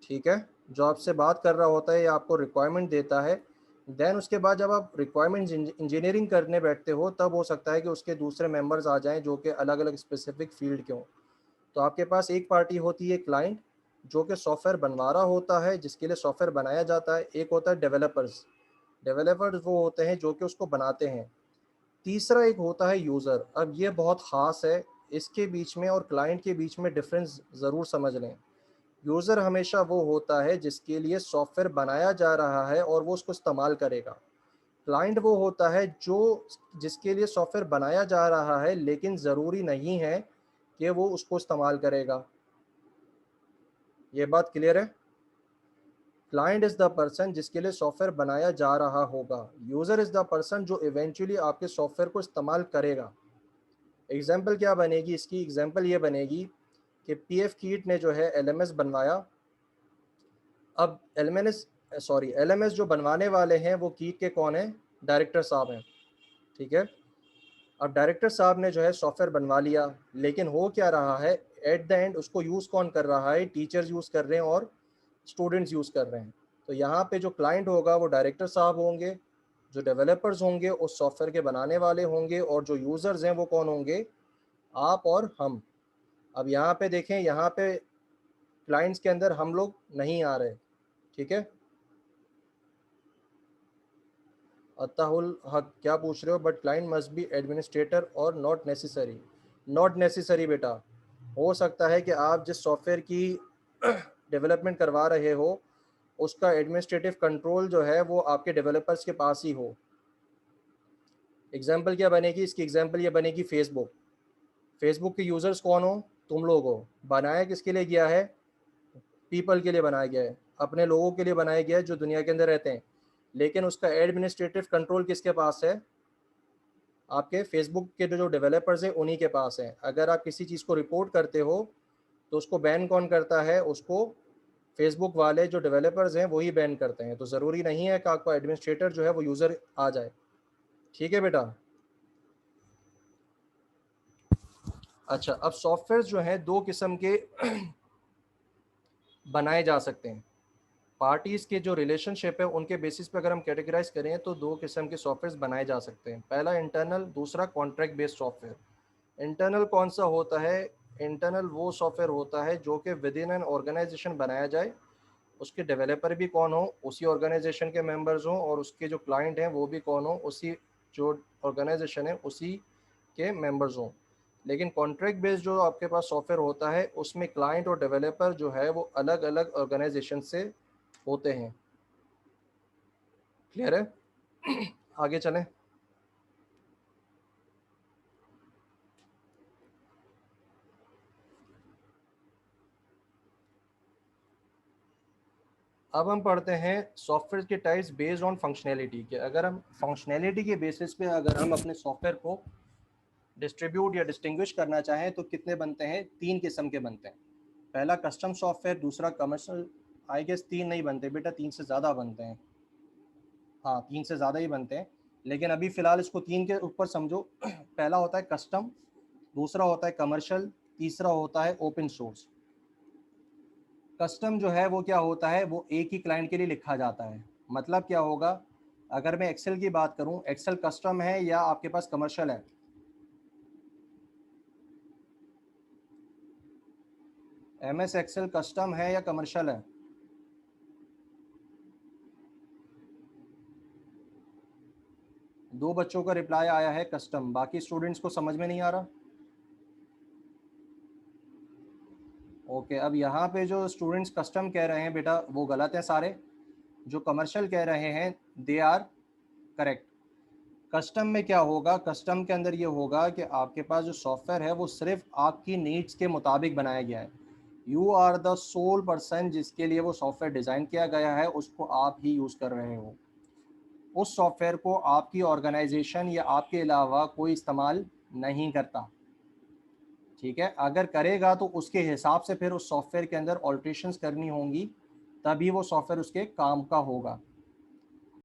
ठीक है, जो आपसे बात कर रहा होता है या आपको रिक्वायरमेंट देता है। देन उसके बाद जब आप रिक्वायरमेंट इंजीनियरिंग करने बैठते हो, तब हो सकता है कि उसके दूसरे मेंबर्स आ जाएं जो कि अलग अलग स्पेसिफिक फील्ड के हों। तो आपके पास एक पार्टी होती है क्लाइंट, जो कि सॉफ्टवेयर बनवा रहा होता है, जिसके लिए सॉफ्टवेयर बनाया जाता है। एक होता है डेवलपर्स, डेवलपर्स वो होते हैं जो कि उसको बनाते हैं। तीसरा एक होता है यूज़र। अब ये बहुत ख़ास है, इसके बीच में और क्लाइंट के बीच में डिफरेंस ज़रूर समझ लें। यूज़र हमेशा वो होता है जिसके लिए सॉफ्टवेयर बनाया जा रहा है और वो उसको इस्तेमाल करेगा। क्लाइंट वो होता है जो जिसके लिए सॉफ्टवेयर बनाया जा रहा है, लेकिन ज़रूरी नहीं है कि वो उसको इस्तेमाल करेगा। ये बात क्लियर है? क्लाइंट इज़ द पर्सन जिसके लिए सॉफ्टवेयर बनाया जा रहा होगा। यूज़र इज़ द पर्सन जो इवेंचुअली आपके सॉफ्टवेयर को इस्तेमाल करेगा। एग्जाम्पल क्या बनेगी इसकी? एग्जाम्पल ये बनेगी कि पीएफ कीट ने जो है एलएमएस बनवाया। अब एलएमएस जो बनवाने वाले हैं वो कीट के कौन है? डायरेक्टर साहब हैं, ठीक है। अब डायरेक्टर साहब ने जो है सॉफ्टवेयर बनवा लिया, लेकिन हो क्या रहा है एट द एंड, उसको यूज़ कौन कर रहा है? टीचर्स यूज़ कर रहे हैं और स्टूडेंट्स यूज़ कर रहे हैं। तो यहाँ पे जो क्लाइंट होगा वो डायरेक्टर साहब होंगे, जो डेवलपर्स होंगे उस सॉफ्टवेयर के बनाने वाले होंगे, और जो यूज़र्स हैं वो कौन होंगे? आप और हम। अब यहाँ पे देखें, यहाँ पे क्लाइंट्स के अंदर हम लोग नहीं आ रहे, ठीक है। अताहुल हक क्या पूछ रहे हो? But client must be administrator और नॉट नेसेसरी। नॉट नेसेसरी बेटा। हो सकता है कि आप जिस सॉफ्टवेयर की डेवलपमेंट करवा रहे हो उसका एडमिनिस्ट्रेटिव कंट्रोल जो है वो आपके डेवलपर्स के पास ही हो। एग्जाम्पल क्या बनेगी इसकी? एग्जाम्पल ये बनेगी फेसबुक। फेसबुक के यूज़र्स कौन हो? तुम लोग हो। बनाया किसके लिए गया है? पीपल के लिए बनाया गया है, अपने लोगों के लिए बनाया गया है जो दुनिया के अंदर रहते हैं। लेकिन उसका एडमिनिस्ट्रेटिव कंट्रोल किसके पास है? आपके फेसबुक के जो डेवलपर्स हैं उन्हीं के पास है। अगर आप किसी चीज़ को रिपोर्ट करते हो तो उसको बैन कौन करता है? उसको फेसबुक वाले जो डेवलपर्स हैं वही बैन करते हैं। तो ज़रूरी नहीं है कि आपका एडमिनिस्ट्रेटर जो है वो यूज़र आ जाए, ठीक है बेटा। अच्छा, अब सॉफ्टवेयर जो हैं दो किस्म के बनाए जा सकते हैं। पार्टीज़ के जो रिलेशनशिप है उनके बेसिस पे अगर हम कैटेगराइज करें तो दो किस्म के सॉफ्टवेयर बनाए जा सकते हैं। पहला इंटरनल, दूसरा कॉन्ट्रैक्ट बेस्ड सॉफ्टवेयर। इंटरनल कौन सा होता है? इंटरनल वो सॉफ्टवेयर होता है जो कि विद इन एन ऑर्गेनाइजेशन बनाया जाए, उसके डेवलपर भी कौन हो? उसी ऑर्गेनाइजेशन के मेंबर्स हों, और उसके जो क्लाइंट हैं वो भी कौन हो? उसी जो ऑर्गेनाइजेशन है उसी के मेंबर्स हों। लेकिन कॉन्ट्रैक्ट बेस्ड जो आपके पास सॉफ्टवेयर होता है उसमें क्लाइंट और डेवलपर जो है वो अलग अलग ऑर्गेनाइजेशन से होते हैं। क्लियर है? आगे चलें। अब हम पढ़ते हैं सॉफ्टवेयर के टाइप्स बेस्ड ऑन फंक्शनैलिटी के। अगर हम फंक्शनैलिटी के बेसिस पे अगर हम अपने सॉफ्टवेयर को डिस्ट्रीब्यूट या डिस्टिंग्विश करना चाहें तो कितने बनते हैं? तीन किस्म के बनते हैं। पहला कस्टम सॉफ्टवेयर, दूसरा कमर्शियल। आई गेस तीन नहीं बनते बेटा, तीन से ज़्यादा बनते हैं। हाँ, तीन से ज़्यादा ही बनते हैं, लेकिन अभी फ़िलहाल इसको तीन के ऊपर समझो। पहला होता है कस्टम, दूसरा होता है कमर्शियल, तीसरा होता है ओपन सोर्स। कस्टम जो है वो क्या होता है? वो एक ही क्लाइंट के लिए लिखा जाता है। मतलब क्या होगा? अगर मैं एक्सेल की बात करूं, एक्सेल कस्टम है या आपके पास कमर्शियल है? एमएस एक्सेल कस्टम है या कमर्शियल है? दो बच्चों का रिप्लाई आया है कस्टम, बाकी स्टूडेंट्स को समझ में नहीं आ रहा। ओके, अब यहाँ पे जो स्टूडेंट्स कस्टम कह रहे हैं बेटा वो गलत है सारे। जो कमर्शियल कह रहे हैं दे आर करेक्ट। कस्टम में क्या होगा? कस्टम के अंदर ये होगा कि आपके पास जो सॉफ्टवेयर है वो सिर्फ आपकी नीड्स के मुताबिक बनाया गया है। You are the sole person जिसके लिए वो सॉफ्टवेयर डिज़ाइन किया गया है, उसको आप ही यूज़ कर रहे हो। उस सॉफ्टवेयर को आपकी ऑर्गेनाइजेशन या आपके अलावा कोई इस्तेमाल नहीं करता, ठीक है। अगर करेगा तो उसके हिसाब से फिर उस सॉफ्टवेयर के अंदर ऑल्ट्रेशंस करनी होंगी, तभी वो सॉफ्टवेयर उसके काम का होगा।